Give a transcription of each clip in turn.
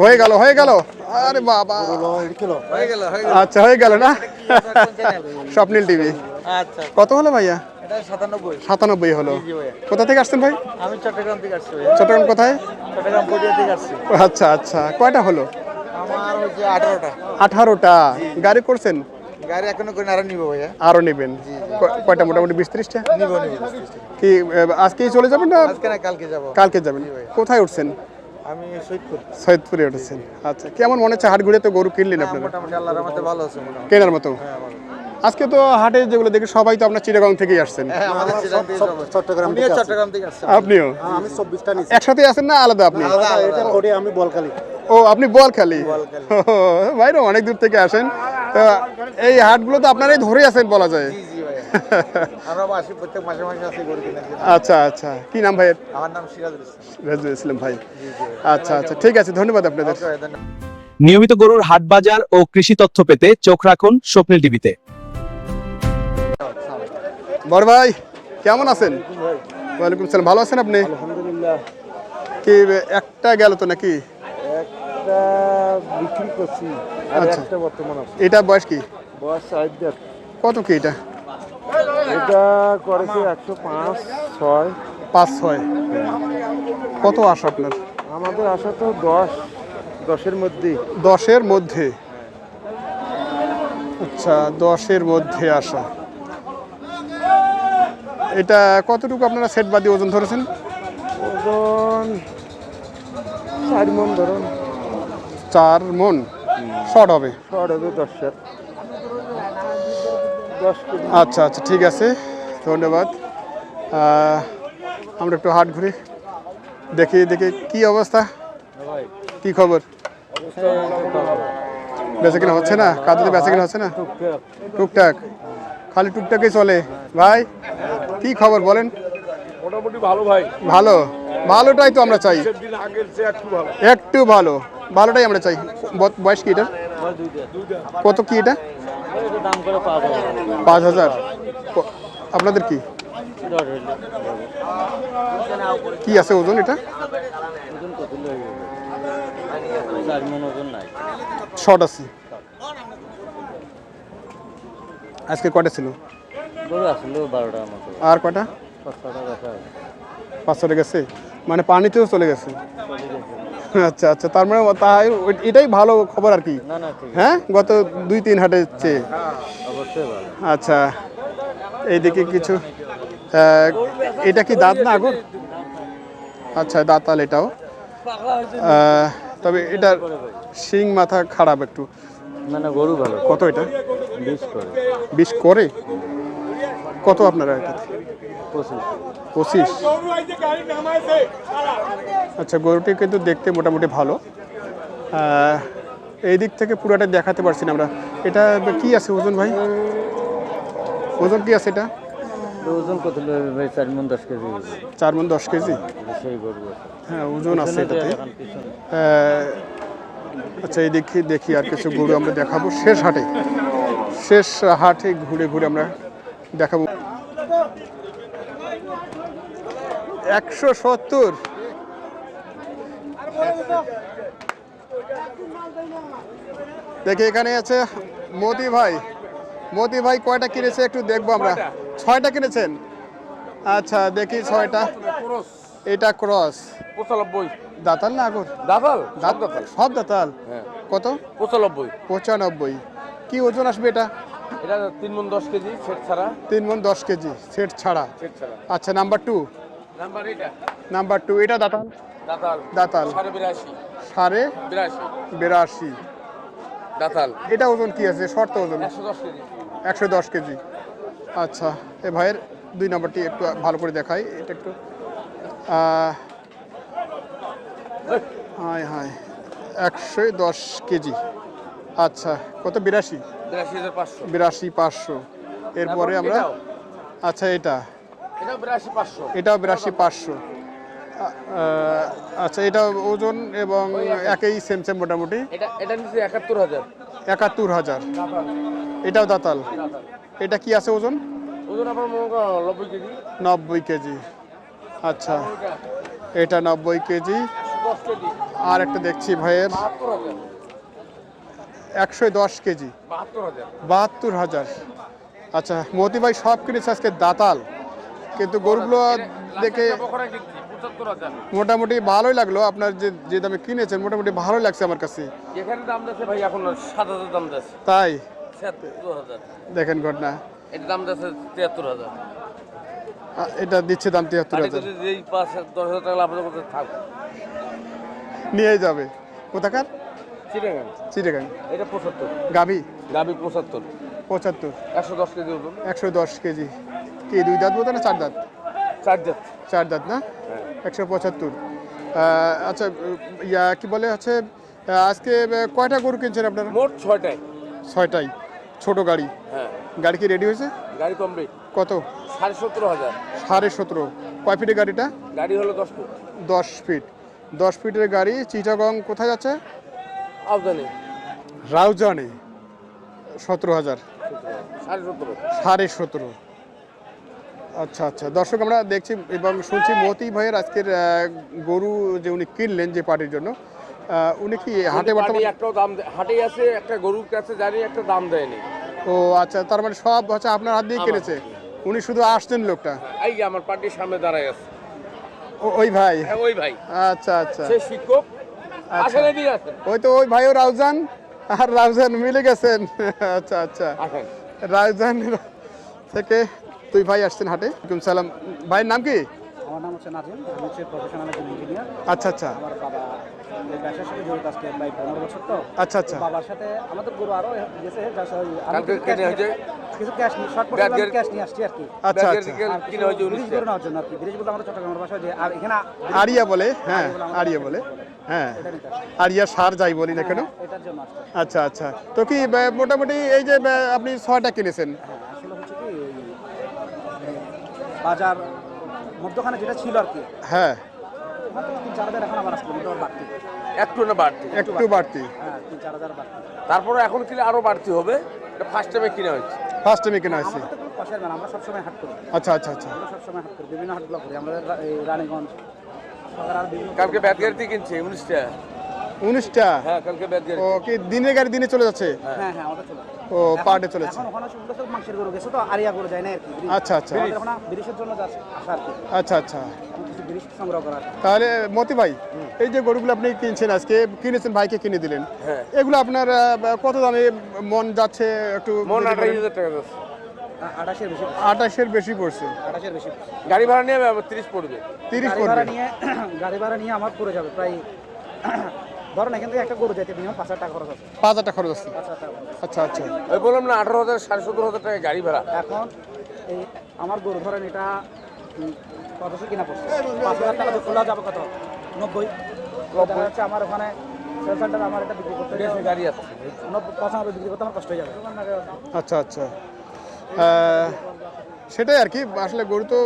হয়ে গেল আরে বাবা আচ্ছা হয়ে গেল না স্বপ্নিল টিভি আচ্ছা কত হলো ভাইয়া? এটা 97 97 হলো। কোথা থেকে আসছেন ভাই? আমি চট্টগ্রাম থেকে আসছি। চট্টগ্রাম কোথায়? চট্টগ্রাম পটিয়া থেকে আসছি। আচ্ছা আচ্ছা কয়টা হলো? আমার হচ্ছে 18টা। 18টা গাড়ি করছেন? গাড়ি এখনো করে আরো নিব ভাইয়া। আরো নেবেন কয়টা? মোটামুটি 20-30টা নিব কি আজকেই চলে যাবেন না আজকে না কালকে যাব। কালকে যাবেন? কোথায় উঠছেন? আমি সৈয়দপুর। সৈয়দপুরে উঠেছেন। আচ্ছা কেমন মনে হচ্ছে হাট ঘুরে তো গরু কিনলেন আপনারা? মোটামুটি আল্লাহর রহমতে ভালো আছে মোটামুটি। কেনার মতো? হ্যাঁ ভালো। আজকে তো হাটে যেগুলো দেখি সবাই তো আপনার চিটাগাং থেকেই আসছেন। হ্যাঁ আমাদের চট্টগ্রাম থেকে আসছে। আপনিও? আমি 24টা নিছি। একসাথে আছেন না আলাদা আপনি? এটা কোডে আমি বলখালি। ও আপনি বোয়ালখালী? ভাইরা অনেক দূর থেকে আসেন তো এই হাটগুলো তো আপনারাই ধরে আছেন বলা যায়। জি জি ভাইয়া। আমরা আসি প্রত্যেক মাসে মাসে আসি গরু কেনার জন্য। আচ্ছা আচ্ছা কি নাম ভাইয়ের? আমার নাম সিরাজুল ইসলাম। রাজু ইসলাম ভাই। আচ্ছা আচ্ছা ঠিক আছে ধন্যবাদ আপনাদের। নিয়মিত গরুর হাট বাজার ও কৃষি তথ্য পেতে চোখ রাখুন স্বপ্নিল টিভিতে। বড় ভাই কেমন আছেন? ওয়ালাইকুম সালাম। ভালো আছেন আপনি? আলহামদুলিল্লাহ। কি একটা গেল তো নাকি? একটা বিক্রি করছি আর আচ্ছা। একটা বর্তমান আছে। এটা বয়স কি? বয়স 60 দিন। কত কি এটা? এটা করেছে 105 6। 5-6 কত আশা আপনার? আমাদের আশা তো 10-10 মধ্যে। 10-এর মধ্যে? আচ্ছা 10-এর মধ্যে আশা। এটা কতটুকু আপনারা সেট বাদ দিয়ে ওজন ধরেছেন? ওজন 4 মণ ধরুন। 4 মণ শর্ট হবে? শর্ট হবে 10 কেজি। আচ্ছা আচ্ছা ঠিক আছে ধন্যবাদ। আমরা একটু হাট ঘুরি দেখি দেখি কি অবস্থা, কি খবর? বেচা কিনা হচ্ছে না? কাজে বেচা কিনা হচ্ছে না? টুকটাক খালি টুকটাকই চলে। ভাই কি খবর বলেন? মোটামুটি ভালো ভাই। ভালো? ভালোটাই তো আমরা চাই, দিন আগের চেয়ে একটু ভালো। একটু ভালো, ভালোটাই আমরা চাই। বয়স কি এটা? কত কি এটা? দাম করে 5,000। আপনাদের কি কি আছে ওজন? এটা শর্ট আছে। আজকে কয়টা ছিল? আর কয়টা? 5-6টা গেছে, মানে পানিতেও চলে গেছে। আচ্ছা আচ্ছা তার মানে তাই এটাই ভালো খবর আর কি। হ্যাঁ গত 2-3 হাটের চেয়ে। আচ্ছা এইদিকে কিছু এটা কি দাঁত না আগর? আচ্ছা দাঁতাল এটাও। তবে এটার শিং মাথা খারাপ একটু। মানে গরু ভালো। কত এটা? 20 করে। 20 করে? কত আপনারা এটাতে? 25। আচ্ছা গরুটি কিন্তু দেখতে মোটামুটি ভালো। এই দিক থেকে পুরোটা দেখাতে পারছি না আমরা। এটা কি আছে ওজন ভাই? ওজন কি আছে এটা? ওজন কত ভাই? 4 মণ 10 কেজি। 4 মণ 10 কেজি? সেই গরু আছে। হ্যাঁ ওজন আছে এটাতে। আচ্ছা এই দেখি দেখি আর কিছু গরু আমরা দেখাবো শেষ হাটে। শেষ হাটে ঘুরে ঘুরে আমরা দেখাবো। 170। দেখি এখানে আছে মোদি ভাই। মোদি ভাই কয়টা কিনেছে একটু দেখবো আমরা। 6টা কিনেছেন? আচ্ছা দেখি 6টা। এটা ক্রস 95। দাঁতাল না আগর? দাঁতাল? সব দাঁতাল? হ্যাঁ। কত? 95। 95। কি ওজন আসবে এটা? এটা 3 মণ 10 কেজি সেট ছাড়া। 3 মণ 10 কেজি সেট ছাড়া? সেট ছাড়া। আচ্ছা নাম্বার 2? নাম্বার এটা। নাম্বার 2 এটা দাঁতাল? দাঁতাল। দাঁতাল 82.5। 82.5 দাঁতাল। এটা ওজন কি আছে? শর্ট ওজন 110 কেজি। 110 কেজি। আচ্ছা এ ভাইয়ের 2 নম্বরটি একটু ভালো করে দেখাই। এটা একটু হাই হাই 110 কেজি। আচ্ছা কত? 82? 82,500। 82,500। এরপরে আমরা আচ্ছা এটা এটাও 82,500। এটাও 82,500। আচ্ছা এটা ওজন এবং একই সেম সেম মোটামুটি। এটা নিচে 71,000। 71,000। এটাও দাঁতাল? এটা কি আছে ওজন? ওজন আপনার মনে করেন 90 কেজি। 90 কেজি। আচ্ছা এটা 90 কেজি। আর একটা দেখছি ভাইয়ের 110 কেজি, 72,000। আচ্ছা, মতি ভাই সব কিনেছে আজকে দাতাল, কিন্তু গরুগুলো দেখে মোটামুটি ভালোই লাগলো। আপনার যে দামে কিনেছেন মোটামুটি ভালোই লাগছে আমার কাছে। এখানে দাম যাচ্ছে ভাই এখন 7,000 দাম যাচ্ছে, তাই 76,000। দেখেন ঘটনা, এটা দাম যাচ্ছে 73,000। এটা দিচ্ছে দাম 73,000, এই 5-10,000 টাকা লাভ করতে থাক নিয়ে যাবে কোথাকার? চিটাগাং। চিটাগাং। এটা 75, গাভী গাবি 75, 75, 110 কেজি ওজন, 110 কেজি। কি 2 দাঁত বলতে না 4 দাঁত? 4 জাত। 4 দাঁত না? 175। আচ্ছা, ইয়া কি বলে হচ্ছে আজকে কয়টা গরু কিনছেন আপনারা? মোট 6টায়। 6টাই ছোট গাড়ি। হ্যাঁ, গাড়ি কি রেডি হয়েছে? গাড়ি কমপ্লিট। কত? 17,500। 17.5। কয় ফিটের গাড়িটা? গাড়ি হলো 10 ফুট। 10 ফিট। 10 ফিটের গাড়ি। চিটাগং কোথায় যাচ্ছে? আফগানি রাউজানে। 17,000। 17,500। 17.5। আচ্ছা আচ্ছা, দর্শক আমরা দেখছি এবং শুনছি মতি ভাইয়ের আজকের গরু যে উনি কিনলেন যে পার্টির জন্য, উনি কি হাটে বর্তমানে? একটাও দাম হাটেই আছে, একটা গরুর কাছে জানি একটা দাম দেয়নি। ও আচ্ছা, তার মানে সব হচ্ছে আপনার হাত দিয়ে কিনেছে, উনি শুধু আসছেন লোকটা? এই যে আমার পার্টির সামনে দাঁড়ায় আছে। ওই ভাই? হ্যাঁ, ওই ভাই। আচ্ছা আচ্ছা, সে শিক্ষক। আচ্ছা। আসলে দিয়ে আসেন। ওই তো ওই ভাইও রাউজান আর রাউজান মিলে গেছেন। আচ্ছা আচ্ছা, আসেন। রাউজান থেকে তুই ভাই আসছেন হাটে। ওয়ালাইকুম সালাম। ভাইয়ের নাম কি? আমার নাম হচ্ছে নাজিম, আমি হচ্ছে প্রফেশনাল একজন ইঞ্জিনিয়ার। আচ্ছা আচ্ছা আমার বাবা এই ব্যবসার সাথে জড়িত আজকে প্রায় 15 বছর। তো আচ্ছা আচ্ছা, বাবার সাথে আমাদের গরু আরও গেছে, just ওই আমি কালকে কিছু cash কিনে হয়েছে? কিছু ক্যাশ নিয়ে শর্ট ব্যাগের- ক্যাশ নিয়ে আসছি আর কি। আচ্ছা ব্যাগের আচ্ছা। দিকে আর কিনে হয়েছে ব্রিজ 19 করে নেওয়ার জন্য আর কি। ব্রিজ বলতে আমাদের চট্টগ্রামের ভাষায় যে আর এখানে আরিয়া বলে, হ্যাঁ আরিয়া বলে, হ্যাঁ এটা নিতে আসছি। আরিয়া সার যাই বলি না কেন। এটার জন্য আসছি। আচ্ছা আচ্ছা, তো কি মোটামুটি এই যে আপনি 6টা কিনেছেন? হ্যাঁ, আসলে হচ্ছে কি ওই বাজার মধ্যখানে যেটা ছিল আর কি, হ্যাঁ, মাত্র 3-4 হাজার এখন আবার আসলে মোটামুটি বাড়তি। একটু না বাড়তি। একটু বাড়তি। হ্যাঁ, 3-4 হাজার বাড়তি। তারপরে এখন কিনে আরো বাড়তি হবে। এটা ফার্স্ট টাইমে কিনে হয়েছে। ফার্স্ট টাইমে কেনা হয়েছে? আমাদের তো কোনো পয়সার না, আমরা সবসময় হাট করি। আচ্ছা আচ্ছা আচ্ছা, আমরা সবসময় হাট করি, বিভিন্ন হাটগুলো করি আমরা। এই রানীগঞ্জ সকার আর বিভিন্ন কালকে ব্যাটগাড়িতে কিনছে 19টা। 19টা? হ্যাঁ, কালকে ব্যাটগাড়ি। ও কি দিনের গাড়ি দিনে চলে যাচ্ছে? হ্যাঁ হ্যাঁ, আমাদের চলে। ও পার্টে চলেছে। এখন ওখানে শুনতে সব মাংসের গরু গেছে, তো আরিয়া গরু যায় না আর কি। আচ্ছা আচ্ছা আমাদের ওখানে ব্রিজের জন্য যাচ্ছে আসা আর কি। আচ্ছা আচ্ছা, আমি কিছু ব্রিজ সংগ্রহ করার। তাহলে মতি ভাই এই যে গরুগুলো আপনি কিনছেন আজকে, কিনেছেন ভাইকে কিনে দিলেন, হ্যাঁ। এগুলো আপনার কত দামে মন যাচ্ছে একটু মন যদি বলেন? 28,000 টাকা যাচ্ছে। 28-এর বেশি, 28-এর বেশি পড়ছে। 28-এর বেশি। গাড়ি ভাড়া নিয়ে 30 পড়বে। 30 গাড়ি পড়বে? ভাড়া নিয়ে গাড়ি ভাড়া নিয়ে আমার পড়ে যাবে প্রায় ধরেন এখান থেকে একটা গরু যেতে মিনিমাম 5,000 টাকা খরচ আছে। 5,000 টাকা খরচ আছে। 5,000 টাকা খরচ। আচ্ছা আচ্ছা, ওই বললাম না 18,000 17,500 টাকা গাড়ি ভাড়া। এখন এই আমার গরু ধরেন এটা কতশো কিনা পড়ছে, 5,000 টাকা খোলা যাবে কত? 90। দেখা যাচ্ছে আমার ওখানে সেল সেন্টার আমার এটা বিক্রি করতে বেশি গাড়ি আছে। 95 বিক্রি করতে আমার কষ্ট হয়ে যাবে। আচ্ছা আচ্ছা, সেটাই আর কি। আসলে গরু তো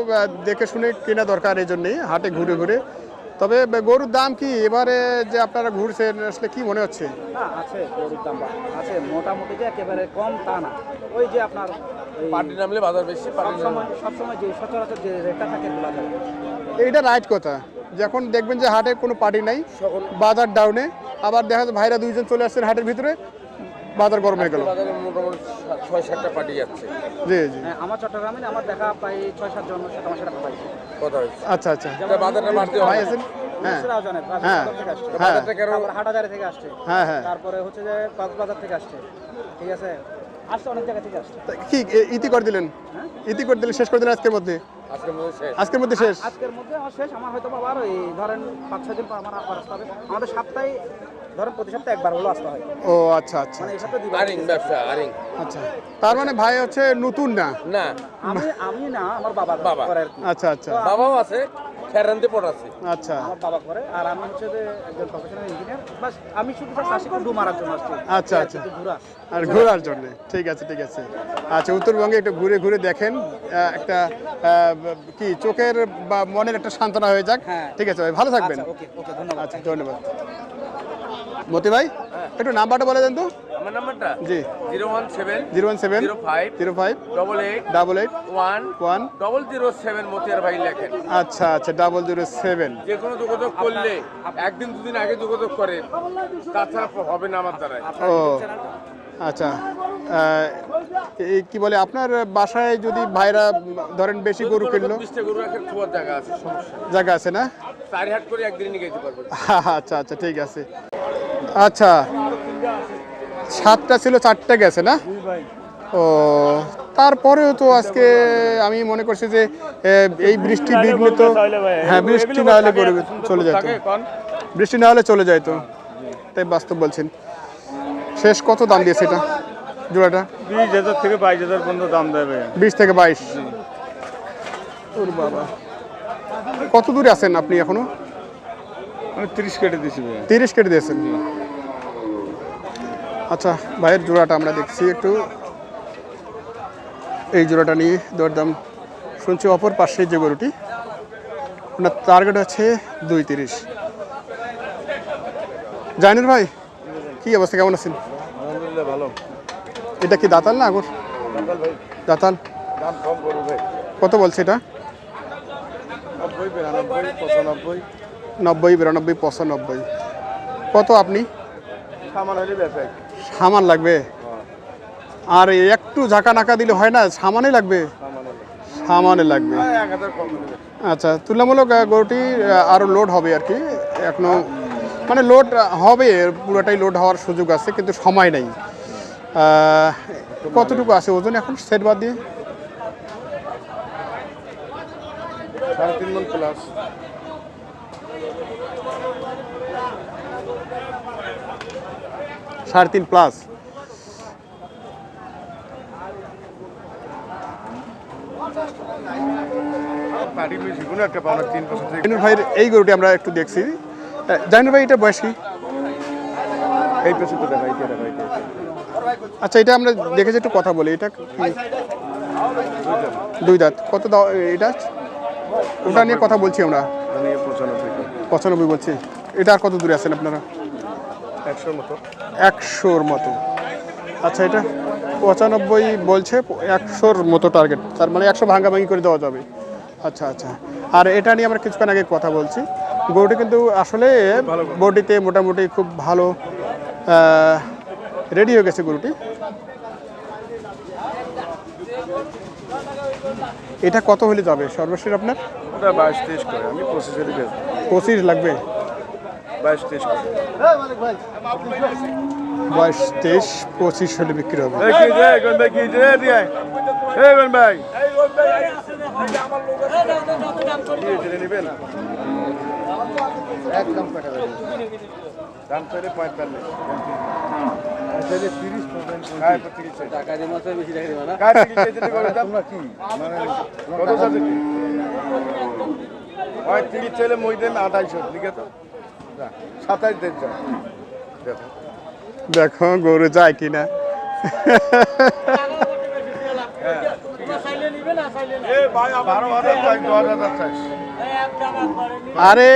দেখে শুনে কেনা দরকার, এই জন্যেই হাটে ঘুরে ঘুরে। তবে গরুর দাম কি এবারে যে আপনারা ঘুরছেন আসলে কি মনে হচ্ছে? না, আছে গরুর দাম আছে মোটামুটি, যে একেবারে কম তা না। ওই যে আপনার এই পার্টি নামলে বাজার বেশি। সবসময় যে সচরাচর যে রেটটা থাকে বলা যায়। এইটা রাইট কথা। যখন দেখবেন যে হাটে কোনো পার্টি নাই, বাজার ডাউনে, আবার দেখা যাচ্ছে ভাইরা 2জন চলে আসছেন হাটের ভিতরে, বাজার গরম হয়ে গেল। বাজারে মোটামুটি 6-7টা পার্টি যাচ্ছে। জি জি, হ্যাঁ, আমার চট্টগ্রামে আমার দেখা প্রায় 6-7 জন 7 টাকা পাইছে। কথা হয়েছে। আচ্ছা আচ্ছা, এটা বাজারটা বাড়তে ভাই হবে। আছেন? হ্যাঁ মিশ্রাও জানে, হ্যাঁ থেকে আসছে। হ্যাঁ বাজারটা কেন? তারপর হাটহাজারি থেকে আসছে। হ্যাঁ হ্যাঁ, তারপরে হচ্ছে যে কক্সবাজার থেকে আসছে। ঠিক আছে, আসছে অনেক জায়গা থেকে আসছে। তা কি ইতি করে দিলেন? ইতি করে দিলেন, শেষ করে দিলেন আজকের মধ্যে? আজকের মধ্যে শেষ। আজকের মধ্যে শেষ? আজকের মধ্যে আমার শেষ। আমার হয়তো আবার ওই ধরেন 5-6 দিন পর আমার আবার আসতে হবে। আমাদের সপ্তাহে ধরেন প্রতি সপ্তাহে একবার হলো আসতে হয়। ও আচ্ছা আচ্ছা মানে এই সপ্তাহে দিবার। আরিং ব্যবসা, আরিং। আচ্ছা, তার মানে ভাই হচ্ছে নতুন না? না, আমি না, আমার বাবা বাবা। করে আর কি। আচ্ছা আচ্ছা বাবাও আছে, ফেরান্তে পড়াচ্ছে। আচ্ছা আমার বাবা করে, আর আমি হচ্ছে যে একজন প্রফেশনাল ইঞ্জিনিয়ার। বাস আমি শুধু আসি ডু মারার জন্য আসছি। আচ্ছা আচ্ছা, একটু ঘুরা। আর ঘোরার জন্য। ঠিক আছে ঠিক আছে। আচ্ছা, উত্তরবঙ্গে একটু ঘুরে ঘুরে দেখেন, একটা কি চোখের বা মনের একটা সান্ত্বনা হয়ে যাক। হ্যাঁ। ঠিক আছে ভাই, ভালো থাকবেন। আচ্ছা, ওকে ওকে, ধন্যবাদ। আচ্ছা, ধন্যবাদ। মতি ভাই একটু নাম্বারটা বলে দেন তো। আমার নাম্বারটা জি 017 017 05 05 88 88 1 1 007 মতিয়ার ভাই লেখেন। আচ্ছা আচ্ছা 007। যে কোনো যোগাযোগ করলে একদিন দুদিন আগে যোগাযোগ করে, তাছাড়া হবে না আমার দ্বারাই। ও আচ্ছা এই কি বলে আপনার বাসায় যদি ভাইরা ধরেন বেশি গরু কিনলো 20টা গরু রাখার খোয়ার জায়গা আছে, সমস্যা নেই। জায়গা আছে না? 4 হাট করে একদিনই নিয়ে যেতে পারবে। আচ্ছা আচ্ছা ঠিক আছে। আচ্ছা 7টা ছিল 4টা গেছে না? ও তারপরেও তো আজকে আমি মনে করছি যে এই বৃষ্টি বিঘ্ন তো, হ্যাঁ বৃষ্টি না হলে গরু চলে যেত, বৃষ্টি না হলে চলে যায় তো, তাই বাস্তব বলছেন। শেষ কত দাম দিয়েছে এটা জোড়াটা? 20,000 থেকে 22,000 পর্যন্ত দাম দেবে। 20 থেকে 22। ওর বাবা, কত দূরে আছেন আপনি এখনো? আমি 30 কেটে দিছি ভাই। 30 কেটে দিয়েছেন। আচ্ছা ভাইয়ের জোড়াটা আমরা দেখছি একটু, এই জোড়াটা নিয়ে দরদাম শুনছি। অপর পাশে যে গরুটি ওনার টার্গেট আছে 230। জাহিনুর ভাই কি অবস্থা, কেমন আছেন? আলহামদুলিল্লাহ ভালো। এটা কি দাতাল না আগর? দাতাল। দাম কম করো ভাই। কত বলছে এটা? 90, 92, 95। 90, 92, 95। কত আপনি? সামান হলে বেচা। সামান লাগবে? আর একটু ঝাঁকা নাকা দিলে হয় না, সামানে লাগবে? সামানে লাগবে। 1000 কম দিবে। আচ্ছা তুলনামূলক গরুটি আরও লোড হবে আর কি, এখনো মানে লোড হবে, পুরোটাই লোড হওয়ার সুযোগ আছে কিন্তু সময় নেই। কতটুকু আছে ওজন এখন সেট বাদ দিয়ে? 3.5 মণ প্লাস। 3.5 প্লাস। বাড়ি বেশি কোনো একটা পাওনা 3% থেকে। জাহিনুর ভাইয়ের এই গরুটি আমরা একটু দেখছি। জাহিনুর ভাই এটা বয়স কি? এই পেছে তো দেখাই দিয়ে দেখাই। আচ্ছা এটা আমরা দেখেছি, একটু কথা বলি। এটা কি? 2 দাঁত। কত দাও এটা? ওটা নিয়ে কথা বলছি আমরা। মানে 95 95 বলছি। এটা আর কত দূরে আছেন আপনারা? 100 মতো। 100-র মতো। আচ্ছা এটা 95 বলছে, 100-র মতো টার্গেট, তার মানে 100 ভাঙাভাঙি করে দেওয়া যাবে। আচ্ছা আচ্ছা। আর এটা নিয়ে আমরা কিছুক্ষণ আগে কথা বলছি। গরুটি কিন্তু আসলে বডিতে মোটামুটি খুব ভালো রেডি হয়ে গেছে গরুটি। এটা কত হলে যাবে সর্বশেষ আপনার? ওটা 22-23 করে, আমি 25 এর বেচব। 25 লাগবে? 22-23 করে। 22-23, 25 হলে বিক্রি হবে। এই কি রে কোন ভাই, কি রে দিয়ে এই কোন ভাই কি রে নিবেন? একদম কাটা যাবে। দাম চাইলে 45, চাইলে 30%। হ্যাঁ 35 টাকা দিয়ে মাছ বেশি টাকা দিবা না। কাটি কেজিতে করে দাম না কি মানে কত যাবে কি? ওই 30 চাইলে মই দেন 2800 লিখে তো। যা 27 দেন যা। দেখো দেখো গরু যায় কিনা। আরে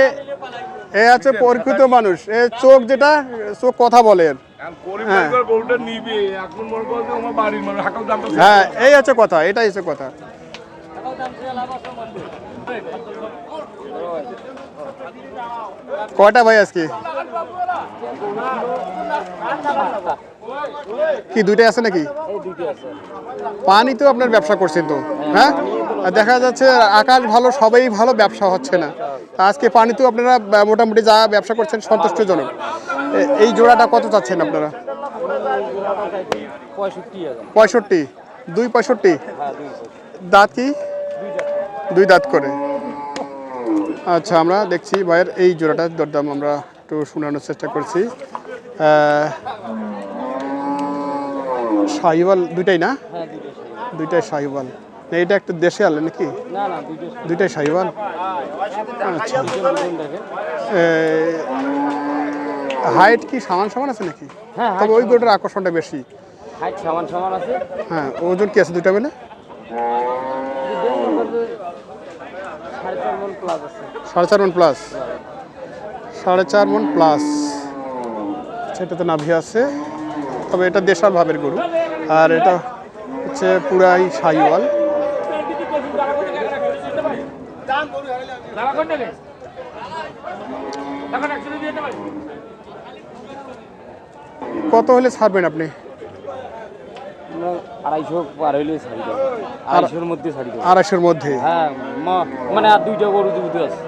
এ আছে পরিচিত মানুষ, এ চোখ যেটা চোখ কথা বলে। হ্যাঁ এই আছে কথা, এটাই হচ্ছে কথা। কয়টা ভাই আজকে? কি দুইটাই আছে নাকি? পানি তো আপনার ব্যবসা করছেন তো, হ্যাঁ দেখা যাচ্ছে আকাশ ভালো, সবাই ভালো, ব্যবসা হচ্ছে না। আজকে পানি তো আপনারা মোটামুটি যা ব্যবসা করছেন সন্তুষ্টজনক। এই জোড়াটা কত চাচ্ছেন আপনারা? 65। 265। দাঁত কি? 2 দাঁত করে। আচ্ছা আমরা দেখছি ভাইয়ের এই জোড়াটার দরদাম আমরা একটু শোনানোর চেষ্টা করছি। শাহিওয়াল দুইটাই না? দুইটাই শাহিওয়াল। এটা একটা দেশে আলে নাকি? দুইটাই শাহিওয়াল। আচ্ছা হাইট কি সমান সমান আছে নাকি? তবে ওই গরুটার আকর্ষণটা বেশি। হাইট সমান সমান আছে। হ্যাঁ ওজন কি আছে দুইটা মিলে? 4.5 মণ প্লাস আছে। 4.5 মণ প্লাস। 4.5 মণ প্লাস। সেটাতে নাভি আছে, তবে এটা দেশাল ভাবের গরু। আর এটা হচ্ছে পুরাই শাহিওয়াল। কত হলে ছাড়বেন আপনি? 250 পার হইলে ছাড়ি দেবো, 250-এর মধ্যে ছাড়ি দেবো। 250-এর মধ্যে? হ্যাঁ, মানে আর 2টা গরু জীবিত আছে।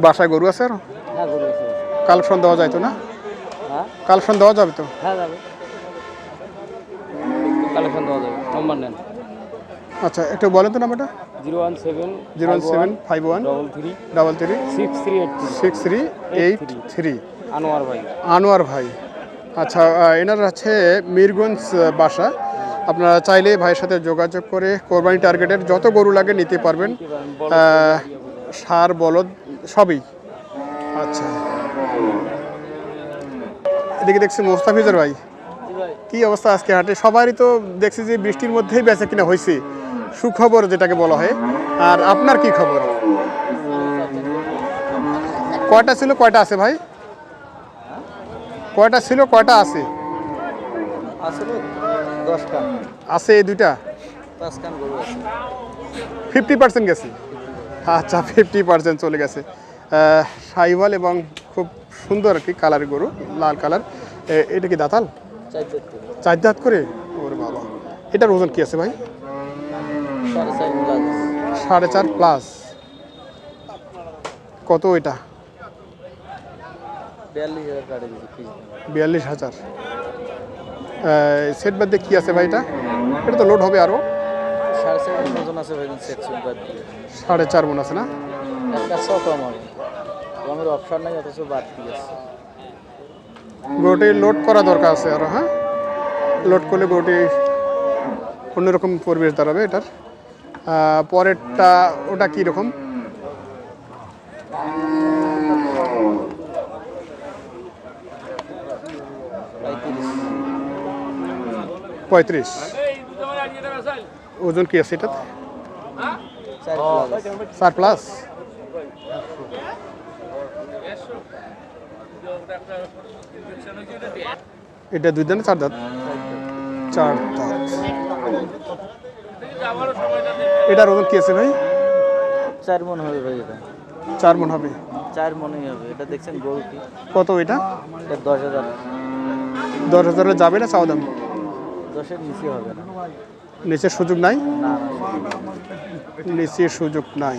বাসায় গরু আছে আর? হ্যাঁ, গরু আছে। কালেকশন দেওয়া যায় তো না? হ্যাঁ, কালেকশন দেওয়া যাবে তো? হ্যাঁ যাবে, কালেকশন দেওয়া যাবে। নম্বর নেন। আচ্ছা, একটু বলেন তো নাম্বারটা। 01751 33 6383 আনোয়ার ভাই। আনোয়ার ভাই। আচ্ছা, এনার আছে মিরগঞ্জ বাসা। আপনারা চাইলে ভাইয়ের সাথে যোগাযোগ করে কোরবানি টার্গেটের যত গরু লাগে নিতে পারবেন, ষাঁড় বলদ সবই। আচ্ছা, এদিকে দেখছি মোস্তাফিজুর ভাই, কি অবস্থা আজকে হাটে? সবারই তো দেখছি যে বৃষ্টির মধ্যেই বেচা কিনা হয়েছে, সুখবর যেটাকে বলা হয়। আর আপনার কি খবর? কয়টা ছিল, কয়টা আছে ভাই? কয়টা ছিল, কয়টা আছে? আসলে 10টা আছে এই দুইটা, 5 গরু আছে। 50% গেছে। আচ্ছা, 50% চলে গেছে। শাহিওয়াল এবং খুব সুন্দর আর কি কালারের গরু, লাল কালার। এটা কি দাঁতাল? 4 দাঁত করে? ওরে বাবা, এটার ওজন কি আছে ভাই? 4.5 প্লাস। কত এটা? 42,000। সেট বাদ দিয়ে কি আছে ভাই এটা? এটা তো লোড হবে আরো। 4.5 মন ওজন আছে ভাই, সেট বাদ দিয়ে 4.5 মন আছে না? একটা সব কম হবে, আমার অপশন নাই, অথচ বাদ দিয়ে আছে। গরুটি লোড করা দরকার আছে আরো। হ্যাঁ, লোড করলে গরুটি অন্যরকম পরিবেশ দাঁড়াবে এটার। পরেরটা ওটা কি রকম? পঁয়ত্রিশ। ওজন কি আছে এটাতে? 4 প্লাস। এটা 2 দাঁত না 4 দাঁত? 4 দাঁত। এটার ওজন কি আছে ভাই? 4 মন হবে ভাই, এটা 4 মন হবে। 4 মনই হবে। এটা দেখছেন গরু কি? কত এটা? এটা 10,000। 10,000 যাবে না চাওয়া দাম? 10-এর নিচে হবে না। নিচের সুযোগ নাই? না, নিচের সুযোগ নাই।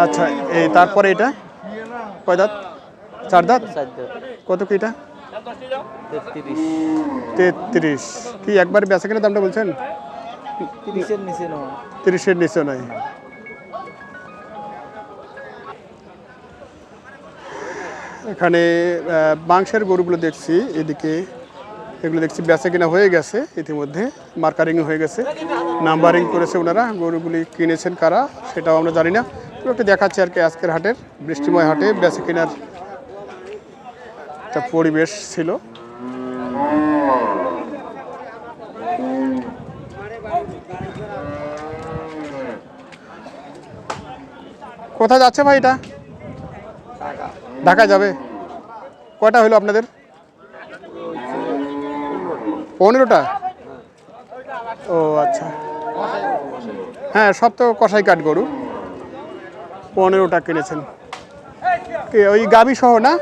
আচ্ছা, এই তারপরে এটা কয় দাঁত? 4 দাঁত। 4 দাঁত। কত কি এটা? 33। 33। কি একবার বেচা কেনার দামটা বলছেন? 30-এর নিচে নয়। 30-এর নিচে নাই। এখানে মাংসের গরুগুলো দেখছি, এদিকে এগুলো দেখছি বেচা কেনা হয়ে গেছে ইতিমধ্যে, মার্কারিং হয়ে গেছে, নাম্বারিং করেছে ওনারা। গরুগুলি কিনেছেন কারা সেটাও আমরা জানি না। তো একটু দেখাচ্ছি আর কি আজকের হাটের, বৃষ্টিময় হাটে বেচা কেনার একটা পরিবেশ ছিল। কোথায় যাচ্ছে ভাই এটা? ঢাকা যাবে। কয়টা হলো আপনাদের? 15টা। ও আচ্ছা, হ্যাঁ সব তো কষাই কাঠ গরু। 15টা কিনেছেন। ওই গাবি সহ না?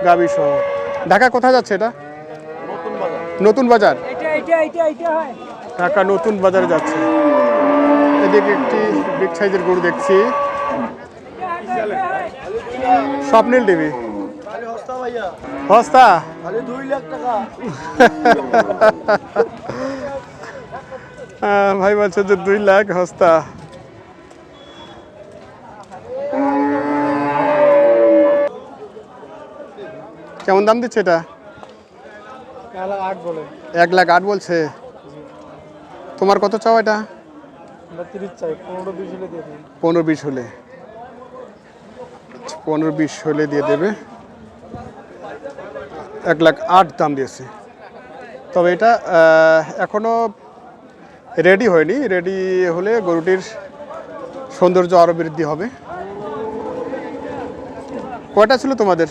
গাবি সহ। ঢাকা কোথায় যাচ্ছে এটা? নতুন বাজার। ঢাকা নতুন বাজারে যাচ্ছে। এদিকে একটি বিগ সাইজের গরু দেখছি, স্বপ্নিল টিভি। হস্তা 2 লাখ টাকা। ভাই বলছে যে 2 লাখ হস্তা। কেমন দাম দিচ্ছে এটা? 1,08,000 বলে। 1,08,000 বলছে। তোমার কত চাও এটা? 30 চাই, 15-20 হলে দিয়ে দিন। 15-20 হলে, 15-20 হলে দিয়ে দেবে। 1,08,000 দাম দিয়েছে। তবে এটা এখনো রেডি হয়নি। রেডি হলে গরুটির সৌন্দর্য আরও বৃদ্ধি হবে। কয়টা ছিল তোমাদের?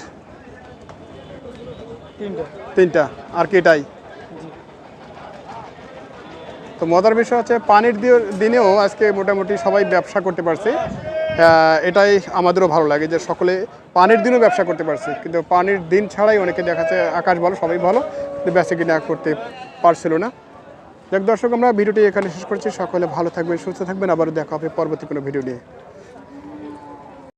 3টা। আর কি এটাই? তো মজার বিষয় হচ্ছে পানির দিনেও আজকে মোটামুটি সবাই ব্যবসা করতে পারছে। এটাই আমাদেরও ভালো লাগে যে সকলে পানির দিনও ব্যবসা করতে পারছে, কিন্তু পানির দিন ছাড়াই অনেকে দেখা যাচ্ছে আকাশ ভালো সবাই ভালো কিন্তু বেচা কিনা করতে পারছিল না। যাক দর্শক, আমরা ভিডিওটি এখানে শেষ করছি। সকলে ভালো থাকবেন, সুস্থ থাকবেন, আবারও দেখা হবে পরবর্তী কোনো ভিডিও নিয়ে।